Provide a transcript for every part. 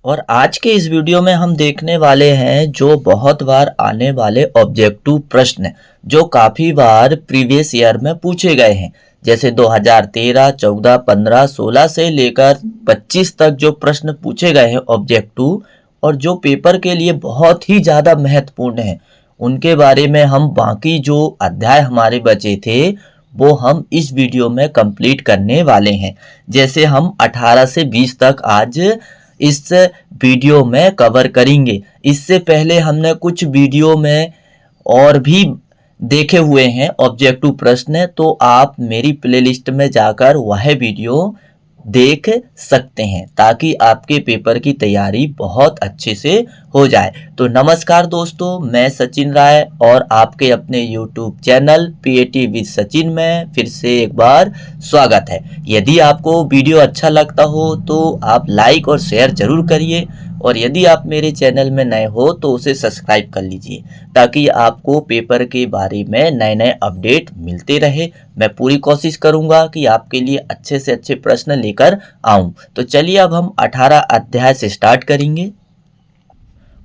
और आज के इस वीडियो में हम देखने वाले हैं जो बहुत बार आने वाले ऑब्जेक्टिव प्रश्न जो काफ़ी बार प्रीवियस ईयर में पूछे गए हैं। जैसे 2013, 14, 15, 16 से लेकर 25 तक जो प्रश्न पूछे गए हैं ऑब्जेक्टिव और जो पेपर के लिए बहुत ही ज़्यादा महत्वपूर्ण हैं, उनके बारे में हम बाकी जो अध्याय हमारे बचे थे वो हम इस वीडियो में कंप्लीट करने वाले हैं। जैसे हम 18 से 20 तक आज इस वीडियो में कवर करेंगे। इससे पहले हमने कुछ वीडियो में और भी देखे हुए हैं ऑब्जेक्टिव प्रश्न, तो आप मेरी प्लेलिस्ट में जाकर वह वीडियो देख सकते हैं ताकि आपके पेपर की तैयारी बहुत अच्छे से हो जाए। तो नमस्कार दोस्तों, मैं सचिन राय और आपके अपने YouTube channel PAT with Sachin में फिर से एक बार स्वागत है। यदि आपको वीडियो अच्छा लगता हो तो आप लाइक और शेयर जरूर करिए और यदि आप मेरे चैनल में नए हो तो उसे सब्सक्राइब कर लीजिए ताकि आपको पेपर के बारे में नए नए अपडेट मिलते रहे। मैं पूरी कोशिश करूंगा कि आपके लिए अच्छे से अच्छे प्रश्न लेकर आऊं। तो चलिए अब हम 18 अध्याय से स्टार्ट करेंगे।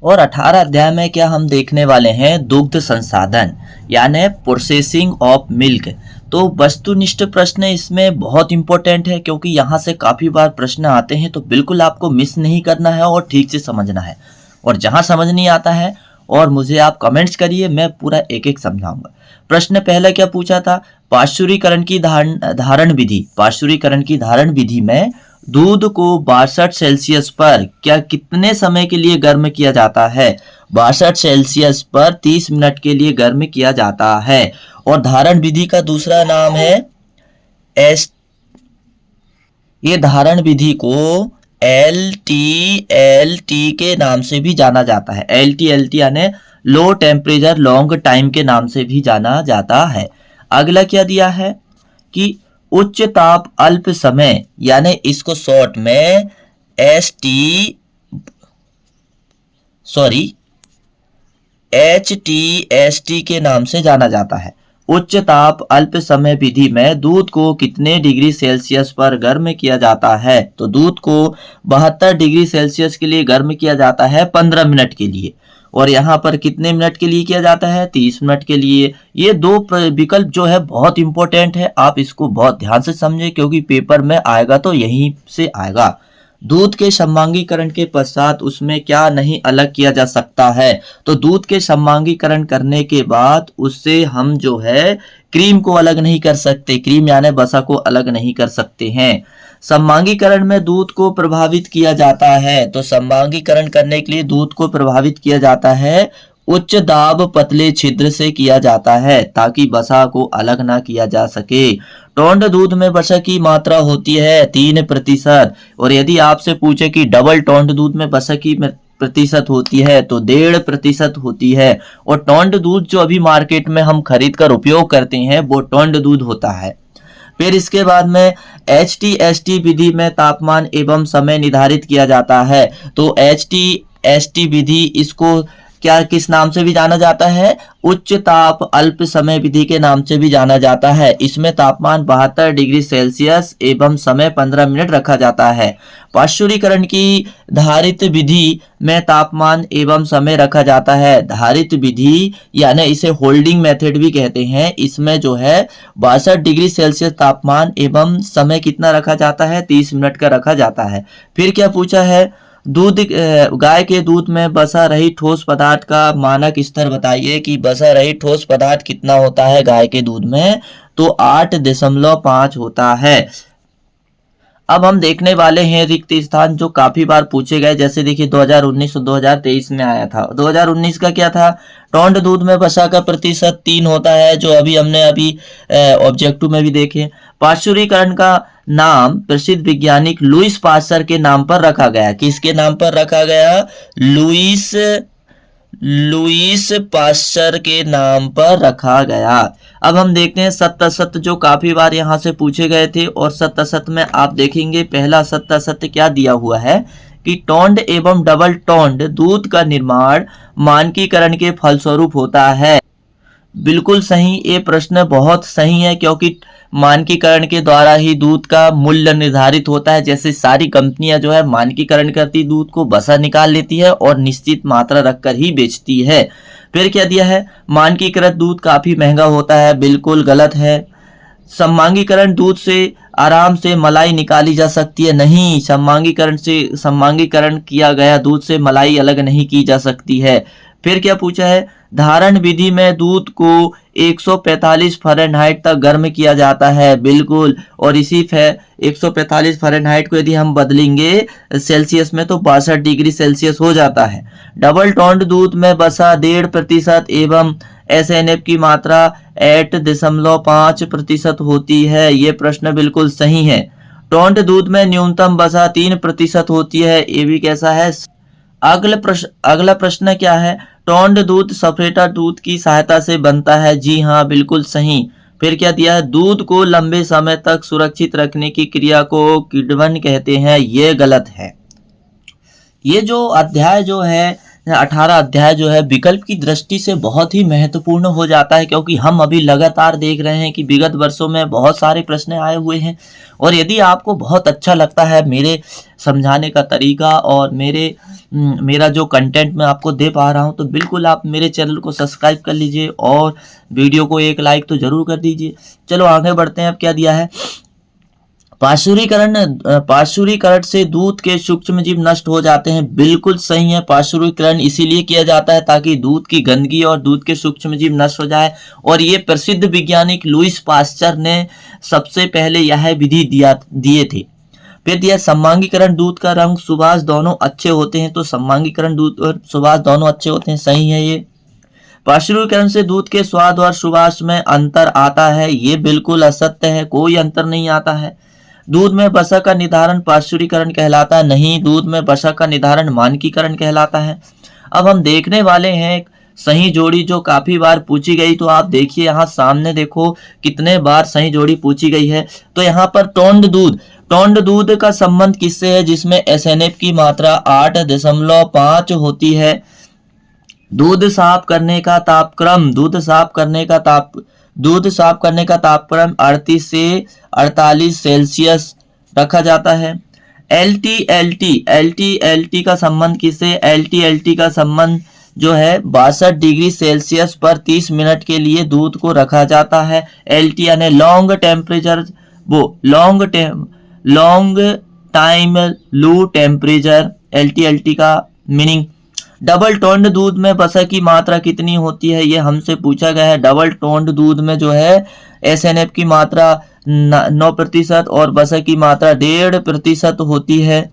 और 18 अध्याय में क्या हम देखने वाले हैं, दुग्ध संसाधन यानी प्रोसेसिंग ऑफ मिल्क। तो वस्तुनिष्ठ प्रश्न इसमें बहुत इंपॉर्टेंट है क्योंकि यहाँ से काफ़ी बार प्रश्न आते हैं, तो बिल्कुल आपको मिस नहीं करना है और ठीक से समझना है। और जहाँ समझ नहीं आता है और मुझे आप कमेंट्स करिए, मैं पूरा एक एक समझाऊंगा। प्रश्न पहला क्या पूछा था, पाश्चुरीकरण की धारण विधि। पाश्चुरीकरण की धारण विधि में दूध को 62 सेल्सियस पर क्या कितने समय के लिए गर्म किया जाता है। 62 सेल्सियस पर 30 मिनट के लिए गर्म किया जाता है। और धारण विधि का दूसरा नाम है एस ये धारण विधि को LT के नाम से भी जाना जाता है। LT यानी लो टेम्परेचर लॉन्ग टाइम के नाम से भी जाना जाता है। अगला क्या दिया है कि उच्च ताप अल्प समय यानी इसको शॉर्ट में HTST के नाम से जाना जाता है। उच्च ताप अल्प समय विधि में दूध को कितने डिग्री सेल्सियस पर गर्म किया जाता है। तो दूध को 72 डिग्री सेल्सियस के लिए गर्म किया जाता है 15 मिनट के लिए। और यहाँ पर कितने मिनट के लिए किया जाता है, 30 मिनट के लिए। ये दो विकल्प जो है बहुत इंपॉर्टेंट है, आप इसको बहुत ध्यान से समझें क्योंकि पेपर में आएगा तो यहीं से आएगा। दूध के सममांगीकरण के पश्चात उसमें क्या नहीं अलग किया जा सकता है। तो दूध के सममांगीकरण करने के बाद उससे हम जो है क्रीम को अलग नहीं कर सकते, क्रीम यानी वसा को अलग नहीं कर सकते हैं। सममांगीकरण में दूध को प्रभावित किया जाता है। तो सममांगीकरण करने के लिए दूध को प्रभावित किया जाता है उच्च दाब पतले छिद्र से किया जाता है ताकि वसा को अलग ना किया जा सके। टोंड दूध में वसा की मात्रा होती है 3%। और यदि आपसे पूछे कि डबल टोंड दूध में वसा की प्रतिशत होती है तो 1.5% होती है। और टोंड दूध जो अभी मार्केट में हम खरीद कर उपयोग करते हैं वो टोंड दूध होता है। फिर इसके बाद में HTST विधि में तापमान एवं समय निर्धारित किया जाता है। तो HTST विधि इसको क्या किस नाम से भी जाना जाता है, उच्च ताप अल्प समय विधि के नाम से भी जाना जाता है। इसमें तापमान 72 डिग्री सेल्सियस एवं समय 15 मिनट रखा जाता है। पाश्चुरीकरण की धारित विधि में तापमान एवं समय रखा जाता है। धारित विधि यानी इसे होल्डिंग मेथड भी कहते हैं। इसमें जो है 62 डिग्री सेल्सियस तापमान एवं समय कितना रखा जाता है, 30 मिनट का रखा जाता है। फिर क्या पूछा है, दूध गाय के दूध में वसा रहित ठोस पदार्थ का मानक स्तर बताइए कि वसा रहित ठोस पदार्थ कितना होता है गाय के दूध में। तो 8.5 होता है। अब हम देखने वाले हैं रिक्त स्थान जो काफी बार पूछे गए। जैसे देखिए 2019 और 2023 में आया था। 2019 का क्या था, टोंड दूध में वसा का प्रतिशत 3 होता है जो हमने अभी ऑब्जेक्टिव में भी देखे। पाश्चुरीकरण का नाम प्रसिद्ध वैज्ञानिक लुईस पाश्चर के नाम पर रखा गया। किसके नाम पर रखा गया, लुईस पाश्चर के नाम पर रखा गया। अब हम देखते हैं सत्य असत्य जो काफी बार यहाँ से पूछे गए थे। और सत्य असत्य में आप देखेंगे पहला सत्य असत्य क्या दिया हुआ है कि टोंड एवं डबल टोंड दूध का निर्माण मानकीकरण के फलस्वरूप होता है। बिल्कुल सही, ये प्रश्न बहुत सही है क्योंकि मानकीकरण के द्वारा ही दूध का मूल्य निर्धारित होता है। जैसे सारी कंपनियां जो है मानकीकरण करती दूध को, बसा निकाल लेती है और निश्चित मात्रा रखकर ही बेचती है। फिर क्या दिया है, मानकीकृत दूध काफी महंगा होता है, बिल्कुल गलत है। सममांगीकरण दूध से आराम से मलाई निकाली जा सकती है, नहीं, सममांगीकरण किया गया दूध से मलाई अलग नहीं की जा सकती है। फिर क्या पूछा है, धारण विधि में दूध को 145 फ़ारेनहाइट तक गर्म किया जाता है, बिल्कुल। और इसी 145 फ़ारेनहाइट को यदि हम बदलेंगे सेल्सियस में तो 62 डिग्री सेल्सियस हो जाता है। डबल टोन्ड दूध में बसा 1.5% एवं SNF की मात्रा 8.5% होती है, ये प्रश्न बिल्कुल सही है। टोन्ड दूध में न्यूनतम बसा 3% होती है, ये भी कैसा है। अगला प्रश्न क्या है, टोन्ड दूध सफेटा दूध की सहायता से बनता है, जी हाँ बिल्कुल सही। फिर क्या दिया है, दूध को लंबे समय तक सुरक्षित रखने की क्रिया को किण्वन कहते हैं, ये गलत है। ये जो अध्याय जो है 18 अध्याय जो है विकल्प की दृष्टि से बहुत ही महत्वपूर्ण हो जाता है, क्योंकि हम अभी लगातार देख रहे हैं कि विगत वर्षों में बहुत सारे प्रश्न आए हुए हैं। और यदि आपको बहुत अच्छा लगता है मेरे समझाने का तरीका और मेरा जो कंटेंट मैं आपको दे पा रहा हूं, तो बिल्कुल आप मेरे चैनल को सब्सक्राइब कर लीजिए और वीडियो को एक लाइक तो जरूर कर दीजिए। चलो आगे बढ़ते हैं। अब क्या दिया है, पार्श्वीकरण से दूध के सूक्ष्मजीव नष्ट हो जाते हैं, बिल्कुल सही है। पार्श्वीकरण इसीलिए किया जाता है ताकि दूध की गंदगी और दूध के सूक्ष्मजीव नष्ट हो जाए। और ये प्रसिद्ध वैज्ञानिक लुईस पास्चर ने सबसे पहले यह विधि दिए थे। फिर दिया, सममांगीकरण दूध का रंग सुवास दोनों अच्छे होते हैं, तो सममांगीकरण दूध और सुवास दोनों अच्छे होते हैं, सही है ये। पार्श्वीकरण से दूध के स्वाद और सुवास में अंतर आता है, ये बिल्कुल असत्य है, कोई अंतर नहीं आता है। दूध में वसा का निर्धारण पार्श्वीकरण कहलाता है, नहीं, दूध में वसा का निर्धारण मानकीकरण कहलाता है। अब हम देखने वाले हैं एक सही जोड़ी जो काफी बार पूछी गई, तो आप देखिए यहाँ सामने देखो कितने बार सही जोड़ी पूछी गई है। तो यहाँ पर टोन्ड दूध का संबंध किससे है, जिसमें SNF की मात्रा 8.5 होती है। दूध साफ करने का तापक्रम 38 से 48 सेल्सियस रखा जाता है। LT का संबंध किससे, LT का संबंध जो है 62 डिग्री सेल्सियस पर 30 मिनट के लिए दूध को रखा जाता है। LT यानी लॉन्ग टेम्परेचर, वो long time low temperature, LT का मीनिंग। डबल टोन्ड दूध में वसा की मात्रा कितनी होती है, ये हमसे पूछा गया है। डबल टोन्ड दूध में जो है SNF की मात्रा 9% और वसा की मात्रा 1.5% होती है।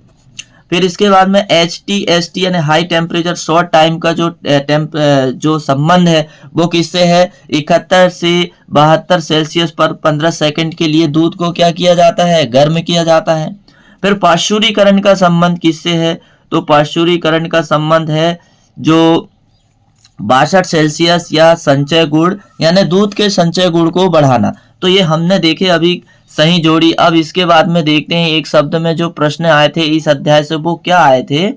फिर इसके बाद में HTST यानी हाई टेम्परेचर शॉर्ट टाइम का जो संबंध है वो किससे है, 71 से 72 सेल्सियस पर 15 सेकंड के लिए दूध को क्या किया जाता है, गर्म किया जाता है। फिर पार्श्वीकरण का संबंध किससे है, तो पार्श्वीकरण का संबंध है जो 62 सेल्सियस या संचय गुण यानी दूध के संचय गुण को बढ़ाना। तो ये हमने देखे अभी सही जोड़ी। अब इसके बाद में देखते हैं एक शब्द में जो प्रश्न आए थे इस अध्याय से, वो क्या आए थे,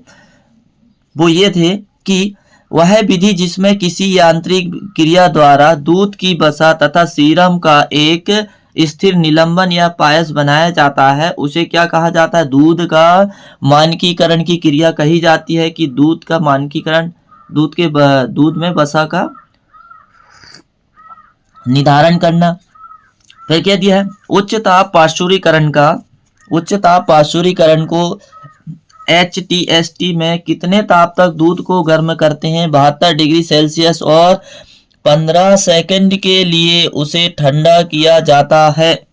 वो ये थे कि वह विधि जिसमें किसी यांत्रिक क्रिया द्वारा दूध की वसा तथा सीरम का एक स्थिर निलंबन या पायस बनाया जाता है उसे क्या कहा जाता है, दूध का मानकीकरण की क्रिया कही जाती है। कि दूध का मानकीकरण, दूध में वसा का निर्धारण करना। फिर क्या दिया है, उच्च ताप पार्श्वीकरण को HTST में कितने ताप तक दूध को गर्म करते हैं, 72 डिग्री सेल्सियस और 15 सेकंड के लिए उसे ठंडा किया जाता है।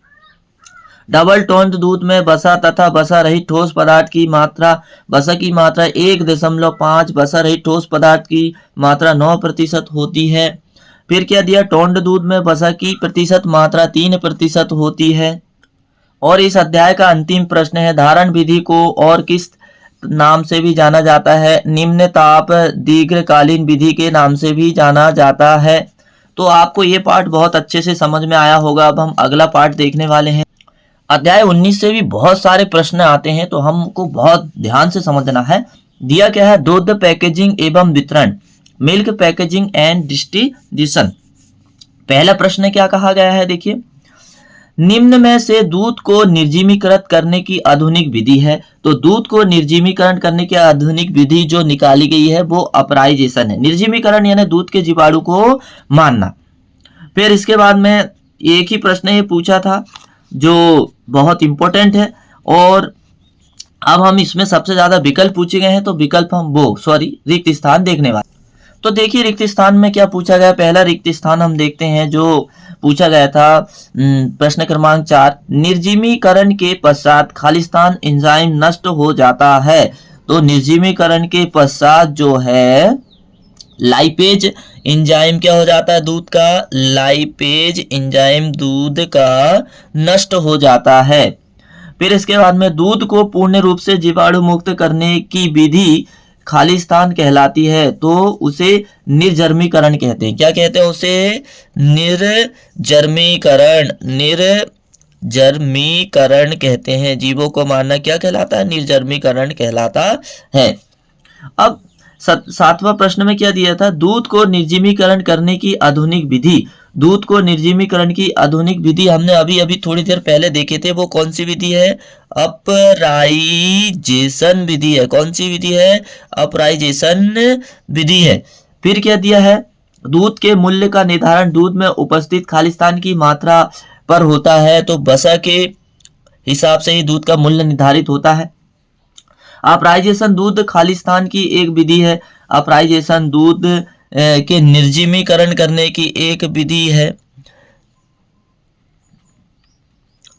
डबल टोन्ड दूध में वसा तथा वसा रहित ठोस पदार्थ की मात्रा, वसा की मात्रा 1.5, वसा रहित ठोस पदार्थ की मात्रा 9% होती है। फिर क्या दिया, टोन्ड दूध में वसा की प्रतिशत मात्रा 3% होती है। और इस अध्याय का अंतिम प्रश्न है, धारण विधि को और किस नाम से भी जाना जाता है, निम्न ताप दीर्घकालीन विधि के नाम से भी जाना जाता है। तो आपको ये पार्ट बहुत अच्छे से समझ में आया होगा। अब हम अगला पार्ट देखने वाले हैं। अध्याय 19 से भी बहुत सारे प्रश्न आते हैं, तो हमको बहुत ध्यान से समझना है। दिया क्या है, दूध पैकेजिंग एवं वितरण, मिल्क पैकेजिंग एंड डिस्ट्रीब्यूशन। पहला प्रश्न क्या कहा गया है, देखिए, निम्न में से दूध को निर्जीवीकृत करने की आधुनिक विधि है। तो दूध को निर्जीवीकरण करने की आधुनिक विधि जो निकाली गई है वो अपराइजेशन है। निर्जीवीकरण यानी दूध के जीवाणु को मारना। फिर इसके बाद में एक ही प्रश्न ये पूछा था जो बहुत इंपॉर्टेंट है, और अब हम इसमें सबसे ज्यादा विकल्प पूछे गए हैं, तो विकल्प हम रिक्त स्थान देखने वाले। तो देखिए रिक्त स्थान में क्या पूछा गया। पहला रिक्त स्थान हम देखते हैं जो पूछा गया था प्रश्न क्रमांक 4, निर्जीवीकरण के पश्चात खालिस्तान एंजाइम नष्ट हो जाता है। तो निर्जीवीकरण के पश्चात जो है लाइपेज एंजाइम क्या हो जाता है, दूध का लाइपेज एंजाइम दूध का नष्ट हो जाता है। फिर इसके बाद में दूध को पूर्ण रूप से जीवाणु मुक्त करने की विधि खालिस्तान कहलाती है। तो उसे निर्जर्मीकरण कहते हैं। क्या कहते हैं उसे? निर्जर्मीकरण कहते हैं। जीवों को मारना क्या कहलाता है? निर्जर्मीकरण कहलाता है। अब सातवां प्रश्न में क्या दिया था, दूध को निर्जीवीकरण करने की आधुनिक विधि। दूध को निर्जीवीकरण की आधुनिक विधि हमने अभी अभी थोड़ी देर पहले देखे थे, वो कौन सी विधि है? अपराइजेशन विधि है। कौन सी विधि है? अपराइजेशन विधि है। फिर क्या दिया है, दूध के मूल्य का निर्धारण दूध में उपस्थित खालिस्तान की मात्रा पर होता है। तो वसा के हिसाब से ही दूध का मूल्य निर्धारित होता है। अपराइजेशन दूध खालिस्तान की एक विधि है। अपराइजेशन दूध के निर्जीवीकरण करने की एक विधि है।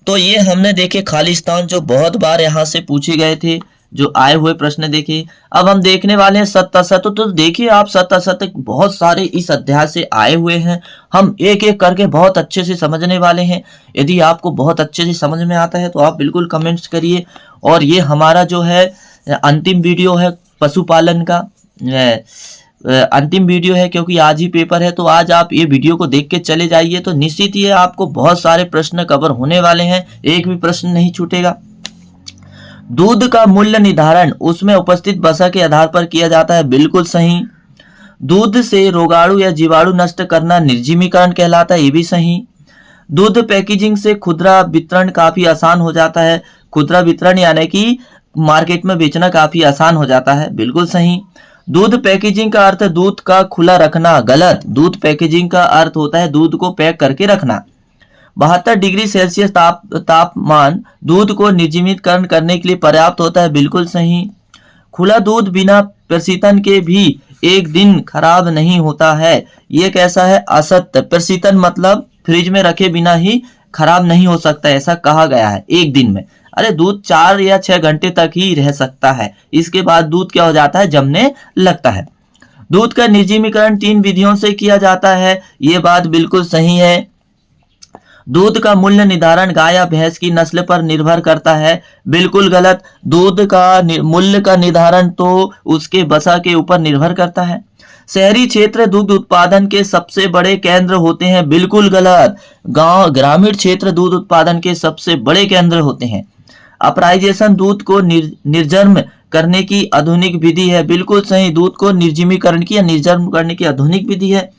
तो ये हमने देखे खालिस्तान जो बहुत बार यहाँ से पूछे गए थे, जो आए हुए प्रश्न देखे। अब हम देखने वाले हैं सत्य असत्य। तो देखिए आप सत्य असत्य बहुत सारे इस अध्याय से आए हुए हैं, हम एक एक करके बहुत अच्छे से समझने वाले हैं। यदि आपको बहुत अच्छे से समझ में आता है तो आप बिल्कुल कमेंट्स करिए। और ये हमारा जो है अंतिम वीडियो है पशुपालन का, अंतिम वीडियो है, क्योंकि आज ही पेपर है। तो आज आप ये वीडियो को देख के चले जाइए, तो निश्चित ही आपको बहुत सारे प्रश्न कवर होने वाले हैं, एक भी प्रश्न नहीं छूटेगा। दूध का मूल्य निर्धारण उसमें उपस्थित वसा के आधार पर किया जाता है। बिल्कुल सही। दूध से रोगाणु या जीवाणु नष्ट करना निर्जीवीकरण कहलाता है। ये भी सही। दूध पैकेजिंग से खुदरा वितरण काफी आसान हो जाता है। खुदरा वितरण यानी कि मार्केट में बेचना काफी आसान हो जाता है। बिल्कुल सही। दूध पैकेजिंग का अर्थ दूध का खुला रखना। गलत। दूध पैकेजिंग का अर्थ होता है दूध को पैक करके रखना। 72 डिग्री सेल्सियस तापमान दूध को निर्जीवीकरण करने के लिए पर्याप्त होता है। बिल्कुल सही। खुला दूध बिना प्रशीतन के भी एक दिन खराब नहीं होता है। ये कैसा है? असत्य। प्रशीतन मतलब फ्रिज में रखे बिना ही खराब नहीं हो सकता, ऐसा कहा गया है एक दिन में। अरे दूध 4 या 6 घंटे तक ही रह सकता है, इसके बाद दूध क्या हो जाता है? जमने लगता है। दूध का निर्जीवीकरण 3 विधियों से किया जाता है। ये बात बिल्कुल सही है। दूध का मूल्य निर्धारण गाय या भैंस की नस्ल पर निर्भर करता है। बिल्कुल गलत। दूध का मूल्य का निर्धारण तो उसके वसा के ऊपर निर्भर करता है। शहरी क्षेत्र दूध उत्पादन के सबसे बड़े केंद्र होते हैं। बिल्कुल गलत। गांव ग्रामीण क्षेत्र दूध उत्पादन के सबसे बड़े केंद्र होते हैं। अपराइजेशन दूध को निर्जर्म करने की आधुनिक विधि है। बिल्कुल सही। दूध को निर्जीवीकरण की या निर्जर्म करने की आधुनिक विधि है।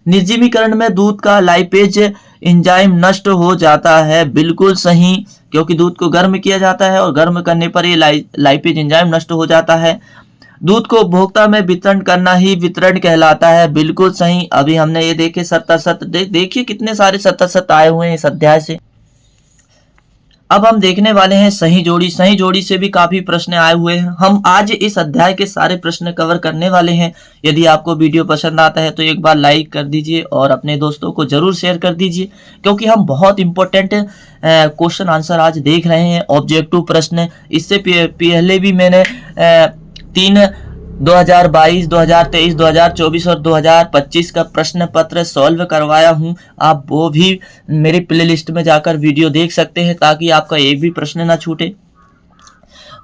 निर्जीवीकरण में दूध का लाइपेज एंजाइम नष्ट हो जाता है। बिल्कुल सही, क्योंकि दूध को गर्म किया जाता है और गर्म करने पर ये लाइपेज एंजाइम नष्ट हो जाता है। दूध को उपभोक्ता में वितरण करना ही वितरण कहलाता है। बिल्कुल सही। अभी हमने ये देखे सत्य असत्य। देखिए कितने सारे सत्य असत्य आए हुए हैं इस अध्याय से। अब हम देखने वाले हैं सही जोड़ी। सही जोड़ी से भी काफी प्रश्न आए हुए हैं। हम आज इस अध्याय के सारे प्रश्न कवर करने वाले हैं। यदि आपको वीडियो पसंद आता है तो एक बार लाइक कर दीजिए और अपने दोस्तों को जरूर शेयर कर दीजिए, क्योंकि हम बहुत इंपॉर्टेंट क्वेश्चन आंसर आज देख रहे हैं। ऑब्जेक्टिव प्रश्न इससे पहले भी मैंने 2022, 2023, 2024 और 2025 का प्रश्न पत्र सॉल्व करवाया हूं। आप वो भी मेरी प्लेलिस्ट में जाकर वीडियो देख सकते हैं, ताकि आपका एक भी प्रश्न ना छूटे।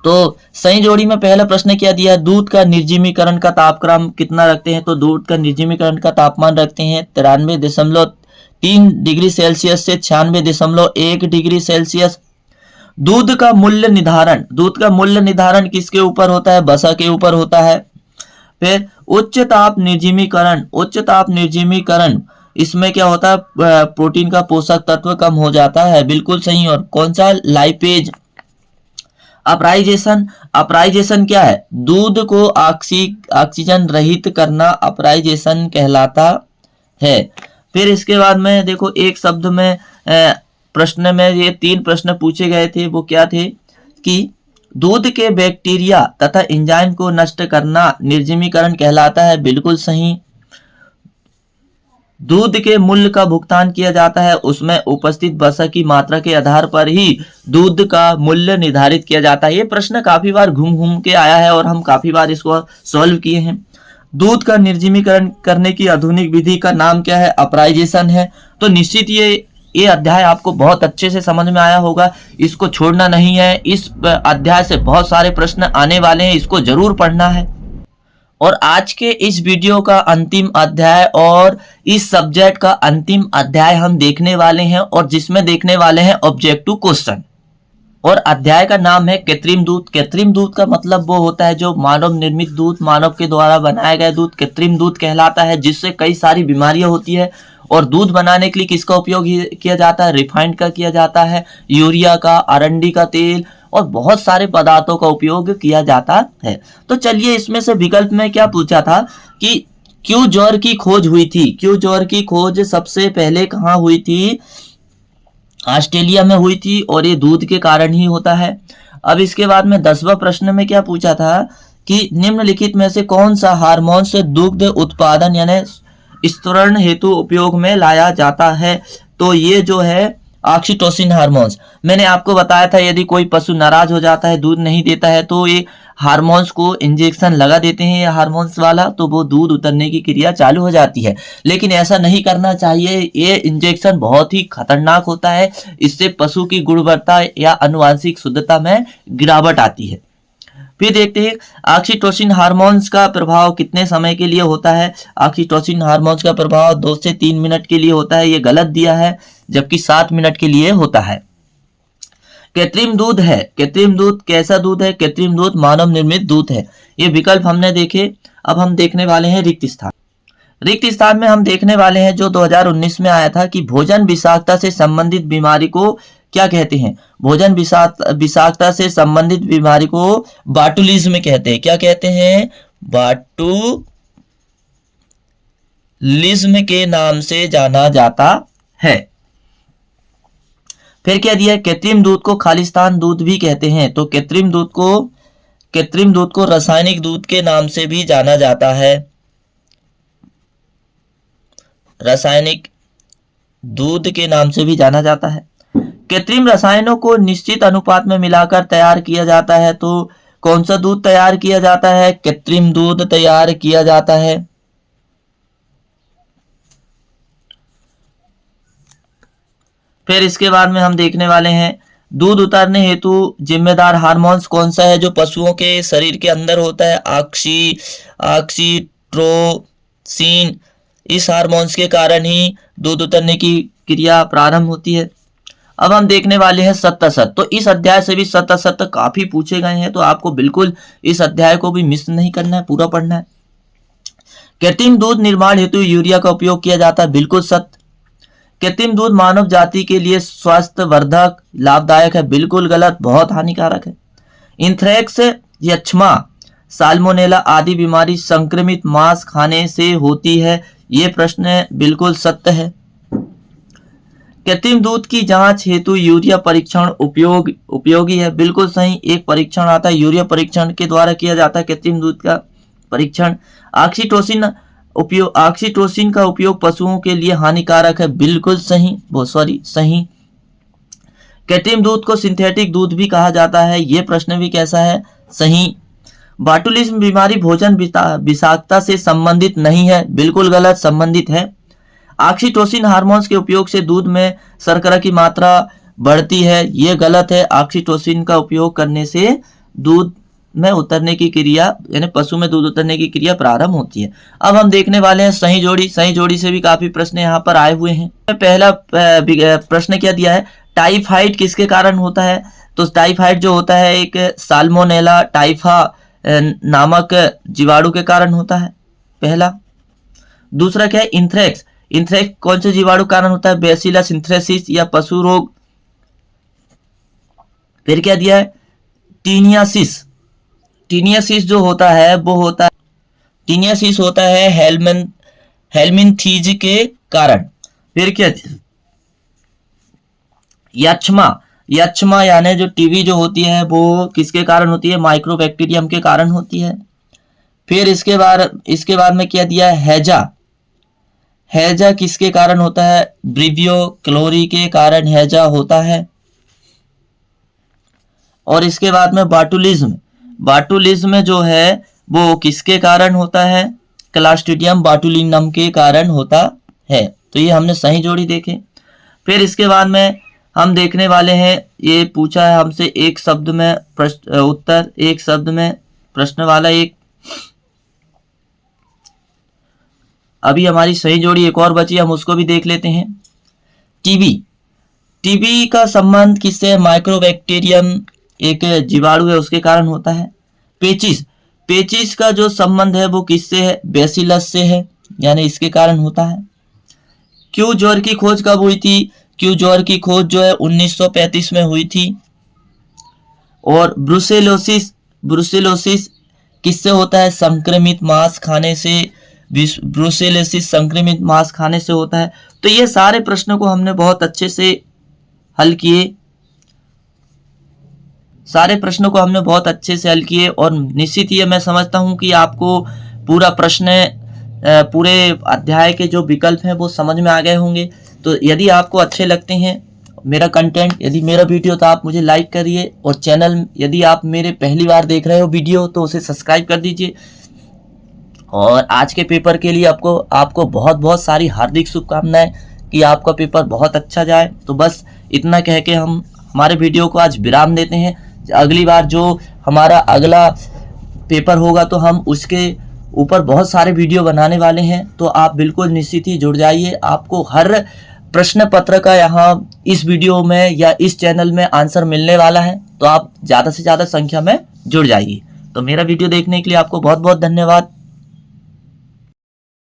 तो सही जोड़ी में पहला प्रश्न क्या दिया है? दूध का निर्जीवीकरण का तापक्रम कितना रखते हैं? तो दूध का निर्जीवीकरण का तापमान रखते हैं 93.3 डिग्री सेल्सियस से 96.1 डिग्री सेल्सियस। दूध का मूल्य निर्धारण, दूध का मूल्य निर्धारण किसके ऊपर होता है? वसा के ऊपर होता है। फिर उच्च ताप निर्जीवीकरण, उच्च ताप निर्जीवीकरण इसमें क्या होता है, प्रोटीन का पोषक तत्व कम हो जाता है, बिल्कुल सही। और कौन सा, लाइपेज। अपराइजेशन, अपराइजेशन क्या है, दूध को ऑक्सीजन रहित करना अपराइजेशन कहलाता है। फिर इसके बाद में देखो एक शब्द में प्रश्न में ये 3 प्रश्न पूछे गए थे, वो क्या थे कि दूध के बैक्टीरिया तथा एंजाइम को नष्ट करना निर्जमीकरण कहलाता है, बिल्कुल सही। दूध के मूल्य का भुगतान किया जाता है, उसमें उपस्थित वसा की मात्रा के आधार पर ही दूध का मूल्य निर्धारित किया जाता है। ये प्रश्न काफी बार घूम घूम के आया है और हम काफी बार इसको सॉल्व किए हैं। दूध का निर्जमीकरण करने की आधुनिक विधि का नाम क्या है, अपराइजेशन है। तो निश्चित ये अध्याय आपको बहुत अच्छे से समझ में आया होगा, इसको छोड़ना नहीं है। इस अध्याय से बहुत सारे प्रश्न आने वाले हैं, इसको जरूर पढ़ना है। और आज के इस वीडियो का अंतिम अध्याय और इस सब्जेक्ट का अंतिम अध्याय हम देखने वाले हैं, और जिसमें देखने वाले हैं ऑब्जेक्टिव क्वेश्चन। और अध्याय का नाम है कृत्रिम दूध। कृत्रिम दूध का मतलब वो होता है जो मानव निर्मित दूध, मानव के द्वारा बनाया गया दूध कृत्रिम दूध कहलाता है, जिससे कई सारी बीमारियां होती है। और दूध बनाने के लिए किसका उपयोग किया जाता है, रिफाइंड का किया जाता है, यूरिया का, अरंडी का तेल और बहुत सारे पदार्थों का उपयोग किया जाता है। तो चलिए इसमें से विकल्प में क्या पूछा था कि क्यों ज्वर की खोज हुई थी। क्यों ज्वर की खोज सबसे पहले कहाँ हुई थी, ऑस्ट्रेलिया में हुई थी, और ये दूध के कारण ही होता है। अब इसके बाद में 10वां प्रश्न में क्या पूछा था कि निम्नलिखित में से कौन सा हार्मोन से दुग्ध उत्पादन यानी स्तरण हेतु उपयोग में लाया जाता है। तो ये जो है ऑक्सीटोसिन हार्मोन्स। मैंने आपको बताया था यदि कोई पशु नाराज हो जाता है, दूध नहीं देता है, तो ये हार्मोन्स को इंजेक्शन लगा देते हैं, ये हार्मोन्स वाला, तो वो दूध उतरने की क्रिया चालू हो जाती है। लेकिन ऐसा नहीं करना चाहिए, ये इंजेक्शन बहुत ही खतरनाक होता है, इससे पशु की गुणवत्ता या आनुवांशिक शुद्धता में गिरावट आती है। फिर देखते हैं ऑक्सीटोसिन हार्मोन्स का प्रभाव कितने समय के लिए होता है। ऑक्सीटोसिन हार्मोन्स का प्रभाव 2 से 3 मिनट के लिए होता है, ये गलत दिया है, जबकि 7 मिनट के लिए होता है। कृत्रिम दूध है, कृत्रिम दूध कैसा दूध है, कृत्रिम दूध मानव निर्मित दूध है। ये विकल्प हमने देखे। अब हम देखने वाले हैं रिक्त स्थान। रिक्त स्थान में हम देखने वाले हैं जो 2019 में आया था कि भोजन विषाक्तता से संबंधित बीमारी को क्या कहते हैं। भोजन विषाक्तता से संबंधित बीमारी को बाटुलिज्म कहते हैं। क्या कहते हैं, बाटुलिज्म के नाम से जाना जाता है। फिर क्या दिया, कृत्रिम दूध को खालिस्तान दूध भी कहते हैं। तो कृत्रिम दूध को रासायनिक दूध के नाम से भी जाना जाता है। रासायनिक दूध के नाम से भी जाना जाता है। कृत्रिम रसायनों को निश्चित अनुपात में मिलाकर तैयार किया जाता है। तो कौन सा दूध तैयार किया जाता है, कृत्रिम दूध तैयार किया जाता है। फिर इसके बाद में हम देखने वाले हैं दूध उतारने हेतु जिम्मेदार हार्मोन्स कौन सा है जो पशुओं के शरीर के अंदर होता है, ऑक्सीटोसिन। इस हार्मोन्स के कारण ही दूध उतरने की क्रिया प्रारंभ होती है। अब हम देखने वाले हैं सत्य-असत्य। तो इस अध्याय से भी सत्य-असत्य काफी पूछे गए हैं, तो आपको बिल्कुल इस अध्याय को भी मिस नहीं करना है, पूरा पढ़ना है। कृत्रिम दूध निर्माण हेतु यूरिया का उपयोग किया जाता है, बिल्कुल सत्य। कृत्रिम दूध मानव जाति के लिए स्वास्थ्यवर्धक लाभदायक है, बिल्कुल गलत, बहुत हानिकारक है। इंथ्रेक्स, यक्ष्मा, साल्मोनेला आदि बीमारी संक्रमित मांस खाने से होती है, ये प्रश्न बिल्कुल सत्य है। कृत्रिम दूध की जांच हेतु यूरिया परीक्षण उपयोगी है, बिल्कुल सही। एक परीक्षण आता है, यूरिया परीक्षण के द्वारा किया जाता है कृत्रिम दूध का परीक्षण। ऑक्सीटोसिन का उपयोग पशुओं के लिए हानिकारक है, बिल्कुल सही, सही। कृत्रिम दूध को सिंथेटिक दूध भी कहा जाता है, यह प्रश्न भी कैसा है, सही। बाटुलिज्म बीमारी भोजन विषाक्तता से संबंधित नहीं है, बिल्कुल गलत, संबंधित है। ऑक्सीटोसिन हार्मोन्स के उपयोग से दूध में शर्करा की मात्रा बढ़ती है, यह गलत है। ऑक्सीटोसिन का उपयोग करने से दूध में उतरने की क्रिया यानी पशु में दूध उतरने की क्रिया प्रारंभ होती है। अब हम देखने वाले हैं सही जोड़ी। सही जोड़ी से भी काफी प्रश्न यहाँ पर आए हुए हैं। पहला प्रश्न क्या दिया है, टाइफाइड किसके कारण होता है। तो टाइफाइड जो होता है एक साल्मोनेला टाइफा नामक जीवाणु के कारण होता है, पहला। दूसरा क्या है, इंथ्रेक्स। इंथ्रेक्स कौन से जीवाणु कारण होता है? बैसिलस इंथ्रेसिस या पशु रोग। फिर क्या दिया है? टीनियासिस। टीनियासिस जो होता है वो होता है, टीनियासिस होता है हेलमिनथीज के कारण। फिर क्या? यक्षमा। यक्षमा यानी जो टीबी जो होती है वो किसके कारण होती है? माइक्रोबैक्टीरियम के कारण होती है। फिर इसके बाद में क्या दिया है? हैजा। हैजा किसके कारण होता है? ब्रिवियो क्लोरी के कारण हैजा होता है। और इसके बाद में बाटुलिज्म। बाटुलिज्म जो है वो किसके कारण होता है? क्लास्ट्रीडियम बाटुलिनम के कारण होता है। तो ये हमने सही जोड़ी देखे। फिर इसके बाद में हम देखने वाले हैं, ये पूछा है हमसे एक शब्द में उत्तर, एक शब्द में प्रश्न वाला एक। अभी हमारी सही जोड़ी एक और बची, हम उसको भी देख लेते हैं। टीबी। टीबी का संबंध किससे? माइक्रोबैक्टीरियम एक जीवाणु है उसके कारण होता है। पेचिस। पेचिस का जो संबंध है वो किससे है? बैसिलस से है, यानी इसके कारण होता है। क्यू ज्वर की खोज कब हुई थी? क्यू ज्वर की खोज जो है 1935 में हुई थी। और ब्रुसेलोसिस। ब्रुसेलोसिस किससे होता है? संक्रमित मांस खाने से। ब्रुसेलोसिस संक्रमित मांस खाने से होता है। तो ये सारे प्रश्नों को हमने बहुत अच्छे से हल किए, सारे प्रश्नों को हमने बहुत अच्छे से हल किए। और निश्चित ही मैं समझता हूं कि आपको पूरा प्रश्न, पूरे अध्याय के जो विकल्प हैं वो समझ में आ गए होंगे। तो यदि आपको अच्छे लगते हैं मेरा कंटेंट, यदि मेरा वीडियो, तो आप मुझे लाइक करिए। और चैनल, यदि आप मेरे पहली बार देख रहे हो वीडियो, तो उसे सब्सक्राइब कर दीजिए। और आज के पेपर के लिए आपको बहुत बहुत सारी हार्दिक शुभकामनाएं कि आपका पेपर बहुत अच्छा जाए। तो बस इतना कह के हम हमारे वीडियो को आज विराम देते हैं। अगली बार जो हमारा अगला पेपर होगा तो हम उसके ऊपर बहुत सारे वीडियो बनाने वाले हैं। तो आप बिल्कुल निश्चित ही जुड़ जाइए। आपको हर प्रश्न पत्र का यहाँ इस वीडियो में या इस चैनल में आंसर मिलने वाला है। तो आप ज़्यादा से ज़्यादा संख्या में जुड़ जाइए। तो मेरा वीडियो देखने के लिए आपको बहुत बहुत धन्यवाद।